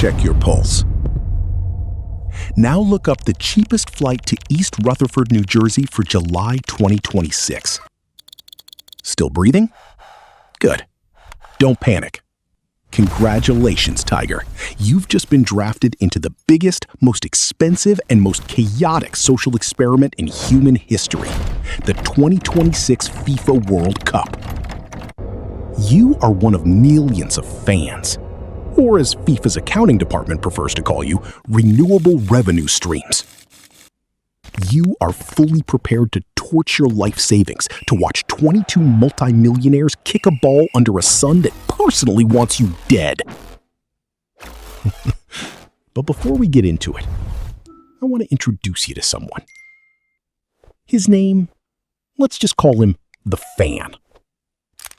check your pulse. Now look up the cheapest flight to East Rutherford, New Jersey for July 2026. Still breathing? Good. Don't panic. Congratulations, Tiger. You've just been drafted into the biggest, most expensive, and most chaotic social experiment in human history, the 2026 FIFA World Cup. You are one of millions of fans, or as FIFA's accounting department prefers to call you, renewable revenue streams. You are fully prepared to torch your life savings to watch 22 multimillionaires kick a ball under a sun that personally wants you dead. But before we get into it, I want to introduce you to someone. His name, let's just call him the Fan.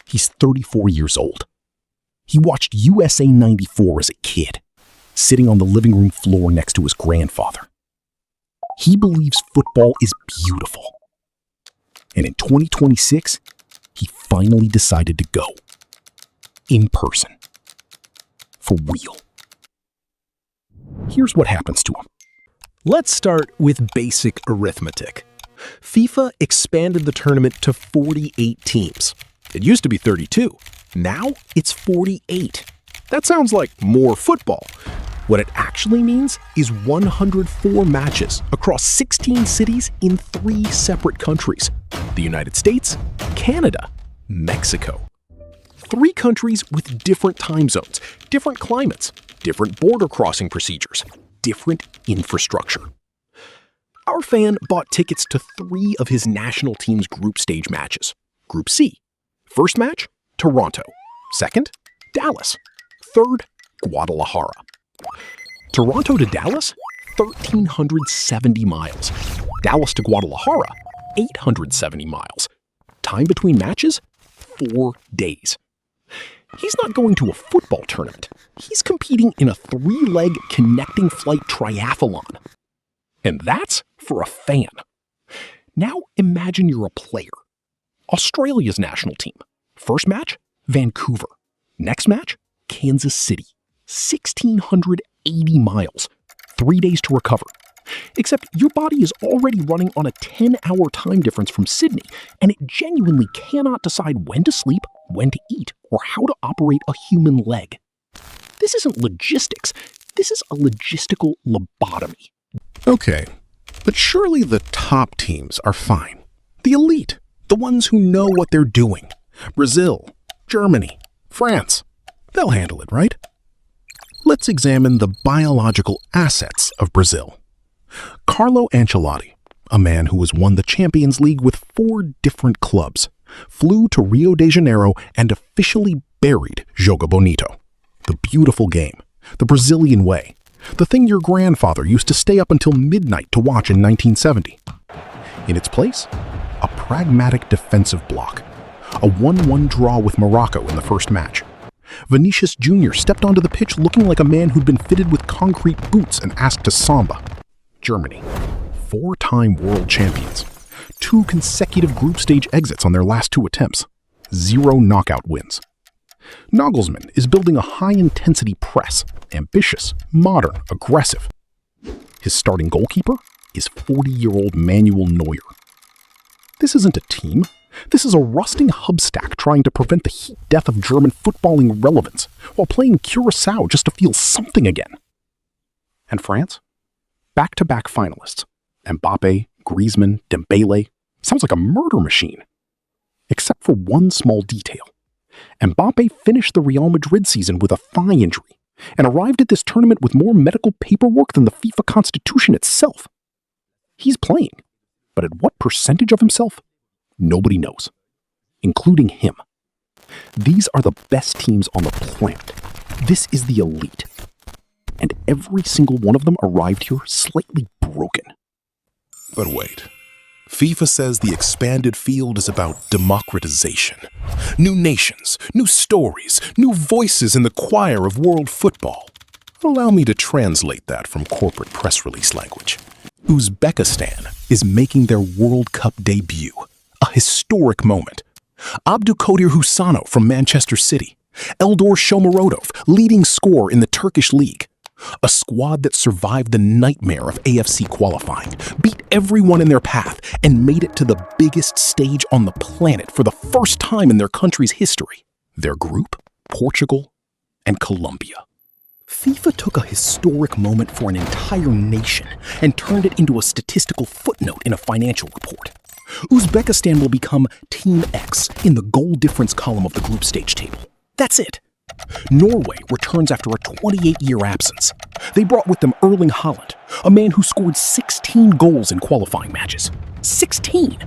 He's 34 years old. He watched USA 94 as a kid, sitting on the living room floor next to his grandfather. He believes football is beautiful. And in 2026, he finally decided to go. In person. For real. Here's what happens to him. Let's start with basic arithmetic. FIFA expanded the tournament to 48 teams. It used to be 32. Now it's 48. That sounds like more football. What it actually means is 104 matches across 16 cities in 3 separate countries: the United States, Canada, Mexico. 3 countries with different time zones, different climates, different border crossing procedures, different infrastructure. Our fan bought tickets to 3 of his national team's group stage matches. Group C. First match, Toronto. Second, Dallas. Third, Guadalajara. Toronto to Dallas, 1,370 miles. Dallas to Guadalajara, 870 miles. Time between matches, 4 days. He's not going to a football tournament. He's competing in a 3-leg connecting flight triathlon. And that's for a fan. Now imagine you're a player. Australia's national team. First match, Vancouver. Next match, Kansas City. 1,680 miles. 3 days to recover. Except your body is already running on a 10-hour time difference from Sydney, and it genuinely cannot decide when to sleep, when to eat, or how to operate a human leg. This isn't logistics. This is a logistical lobotomy. Okay, but surely the top teams are fine. The elite, the ones who know what they're doing. Brazil, Germany, France. They'll handle it, right? Let's examine the biological assets of Brazil. Carlo Ancelotti, a man who has won the Champions League with 4 different clubs, flew to Rio de Janeiro and officially buried Joga Bonito, the beautiful game, the Brazilian way, the thing your grandfather used to stay up until midnight to watch in 1970. In its place, a pragmatic defensive block, a 1-1 draw with Morocco in the first match. Vinicius Jr. stepped onto the pitch looking like a man who'd been fitted with concrete boots and asked to samba. Germany, 4-time world champions, 2 consecutive group stage exits on their last 2 attempts, 0 knockout wins. Nagelsmann is building a high-intensity press, ambitious, modern, aggressive. His starting goalkeeper is 40-year-old Manuel Neuer. This isn't a team. This is a rusting hubstack trying to prevent the heat death of German footballing relevance while playing Curaçao just to feel something again. And France? Back-to-back finalists. Mbappe, Griezmann, Dembele. Sounds like a murder machine. Except for one small detail. Mbappe finished the Real Madrid season with a thigh injury and arrived at this tournament with more medical paperwork than the FIFA Constitution itself. He's playing, but at what percentage of himself? Nobody knows, including him. These are the best teams on the planet. This is the elite. And every single one of them arrived here slightly broken. But wait. FIFA says the expanded field is about democratization. New nations, new stories, new voices in the choir of world football. Allow me to translate that from corporate press release language. Uzbekistan is making their World Cup debut. A historic moment. Abdülkadir Husano from Manchester City. Eldor Shomurodov, leading scorer in the Turkish league. A squad that survived the nightmare of AFC qualifying, beat everyone in their path, and made it to the biggest stage on the planet for the first time in their country's history. Their group, Portugal and Colombia. FIFA took a historic moment for an entire nation and turned it into a statistical footnote in a financial report. Uzbekistan will become Team X in the goal difference column of the group stage table. That's it. Norway returns after a 28-year absence. They brought with them Erling Haaland, a man who scored 16 goals in qualifying matches. 16!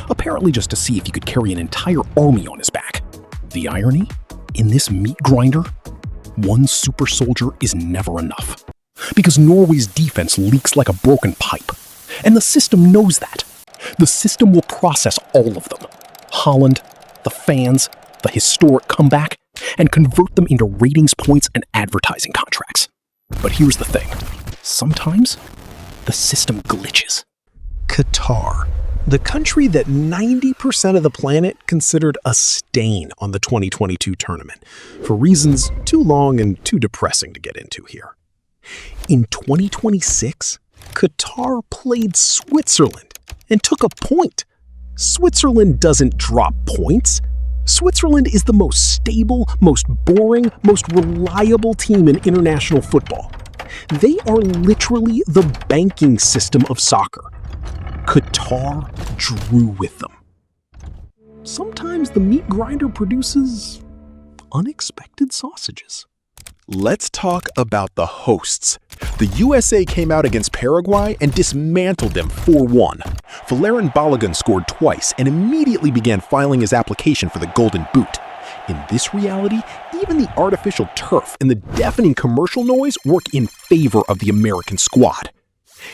Apparently just to see if he could carry an entire army on his back. The irony? In this meat grinder, one super soldier is never enough. Because Norway's defense leaks like a broken pipe. And the system knows that. The system will process all of them. Haaland, the fans, the historic comeback, and convert them into ratings points and advertising contracts. But here's the thing. Sometimes, the system glitches. Qatar, the country that 90% of the planet considered a stain on the 2022 tournament, for reasons too long and too depressing to get into here. In 2026, Qatar played Switzerland and took a point. Switzerland doesn't drop points. Switzerland is the most stable, most boring, most reliable team in international football. They are literally the banking system of soccer. Qatar drew with them. Sometimes the meat grinder produces unexpected sausages. Let's talk about the hosts. The USA came out against Paraguay and dismantled them 4-1. Valerian Balogun scored twice and immediately began filing his application for the Golden Boot. In this reality, even the artificial turf and the deafening commercial noise work in favor of the American squad.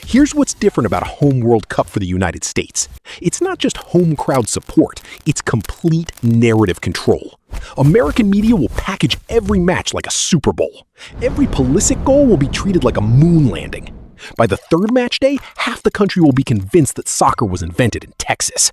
Here's what's different about a home World Cup for the United States. It's not just home crowd support, it's complete narrative control. American media will package every match like a Super Bowl. Every Pulisic goal will be treated like a moon landing. By the third match day, half the country will be convinced that soccer was invented in Texas.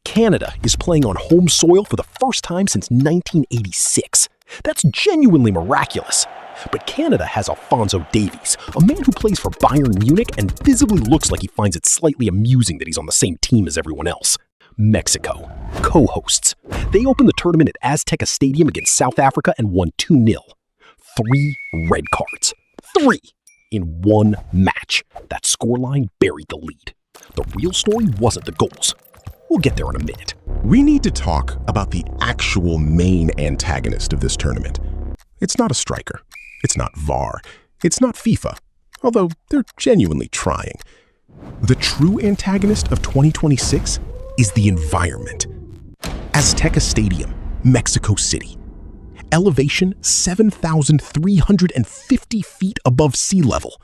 Canada is playing on home soil for the first time since 1986. That's genuinely miraculous. But Canada has Alphonso Davies, a man who plays for Bayern Munich and visibly looks like he finds it slightly amusing that he's on the same team as everyone else. Mexico, co-hosts. They opened the tournament at Azteca Stadium against South Africa and won 2-0. 3 red cards. 3 in one match. That scoreline buried the lead. The real story wasn't the goals. We'll get there in a minute. We need to talk about the actual main antagonist of this tournament. It's not a striker. It's not VAR. It's not FIFA, although they're genuinely trying. The true antagonist of 2026 is the environment. Azteca Stadium, Mexico City. Elevation 7,350 feet above sea level.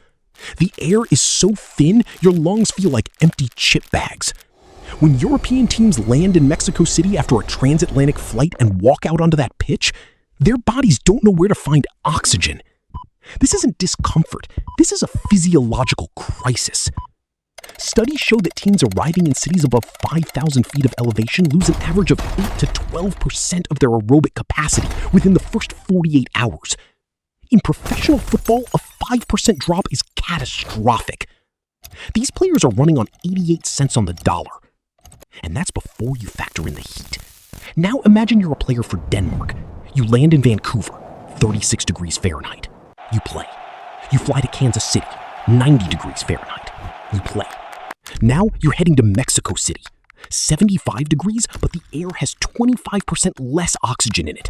The air is so thin, your lungs feel like empty chip bags. When European teams land in Mexico City after a transatlantic flight and walk out onto that pitch, their bodies don't know where to find oxygen. This isn't discomfort. This is a physiological crisis. Studies show that teams arriving in cities above 5,000 feet of elevation lose an average of 8 to 12% of their aerobic capacity within the first 48 hours. In professional football, a 5% drop is catastrophic. These players are running on 88 cents on the dollar. And that's before you factor in the heat. Now imagine you're a player for Denmark. You land in Vancouver, 36 degrees Fahrenheit. You play. You fly to Kansas City, 90 degrees Fahrenheit. You play. Now you're heading to Mexico City, 75 degrees, but the air has 25% less oxygen in it.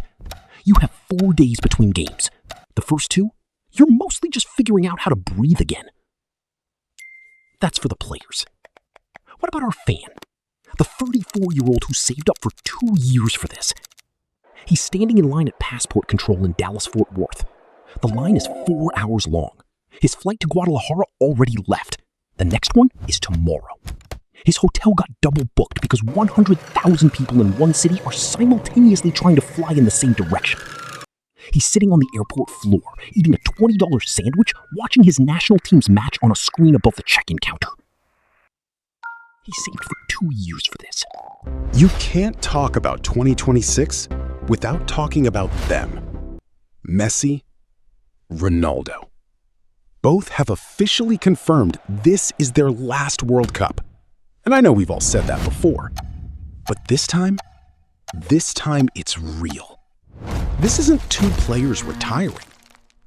You have 4 days between games. The first 2, you're mostly just figuring out how to breathe again. That's for the players. What about our fan? The 34-year-old who saved up for 2 years for this. He's standing in line at passport control in Dallas-Fort Worth. The line is 4 hours long. His flight to Guadalajara already left. The next one is tomorrow. His hotel got double booked because 100,000 people in one city are simultaneously trying to fly in the same direction. He's sitting on the airport floor, eating a $20 sandwich, watching his national team's match on a screen above the check-in counter. He saved for 2 years for this. You can't talk about 2026 without talking about them. Messi, Ronaldo. Both have officially confirmed this is their last World Cup. And I know we've all said that before. But this time it's real. This isn't two players retiring.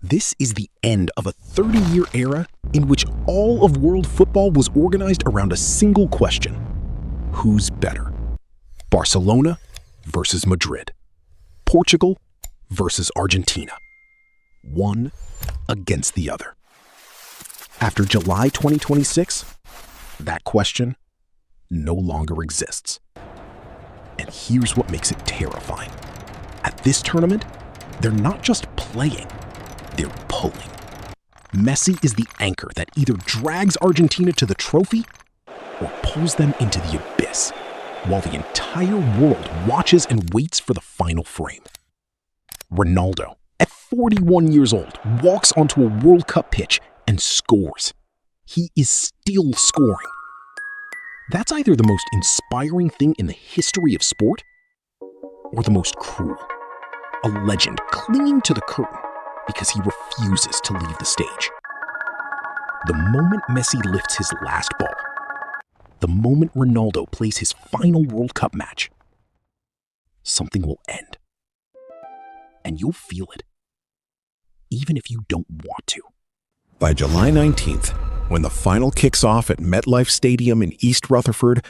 This is the end of a 30-year era in which all of world football was organized around a single question. Who's better? Barcelona versus Madrid. Portugal versus Argentina. One against the other. After July 2026, that question no longer exists. And here's what makes it terrifying. At this tournament, they're not just playing, they're pulling. Messi is the anchor that either drags Argentina to the trophy or pulls them into the abyss, while the entire world watches and waits for the final frame. Ronaldo, at 41 years old, walks onto a World Cup pitch and scores. He is still scoring. That's either the most inspiring thing in the history of sport or the most cruel. A legend clinging to the curtain because he refuses to leave the stage. The moment Messi lifts his last ball, the moment Ronaldo plays his final World Cup match, something will end. And you'll feel it, even if you don't want to. By July 19th, when the final kicks off at MetLife Stadium in East Rutherford,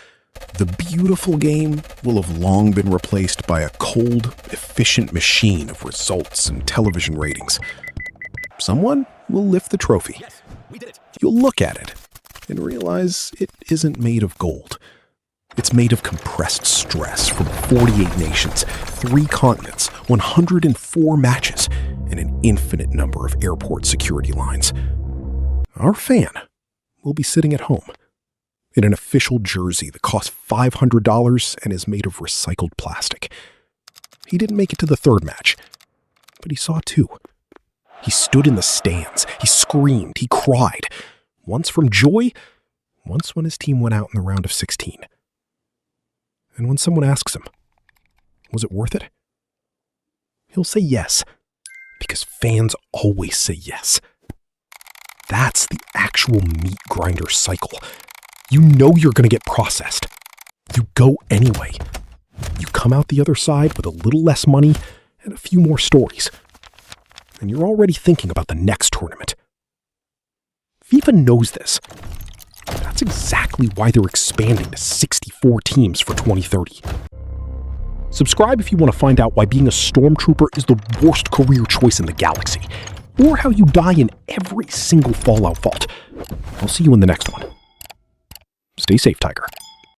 the beautiful game will have long been replaced by a cold, efficient machine of results and television ratings. Someone will lift the trophy. Yes, we did it. You'll look at it and realize it isn't made of gold. It's made of compressed stress from 48 nations, 3 continents, 104 matches, and an infinite number of airport security lines. Our fan will be sitting at home in an official jersey that costs $500 and is made of recycled plastic. He didn't make it to the third match, but he saw 2. He stood in the stands, he screamed, he cried, once from joy, once when his team went out in the round of 16. And when someone asks him, was it worth it? He'll say yes, because fans always say yes. That's the actual meat grinder cycle. You know you're going to get processed. You go anyway. You come out the other side with a little less money and a few more stories. And you're already thinking about the next tournament. FIFA knows this. That's exactly why they're expanding to 64 teams for 2030. Subscribe if you want to find out why being a stormtrooper is the worst career choice in the galaxy, or how you die in every single Fallout vault. I'll see you in the next one. Stay safe, Tiger.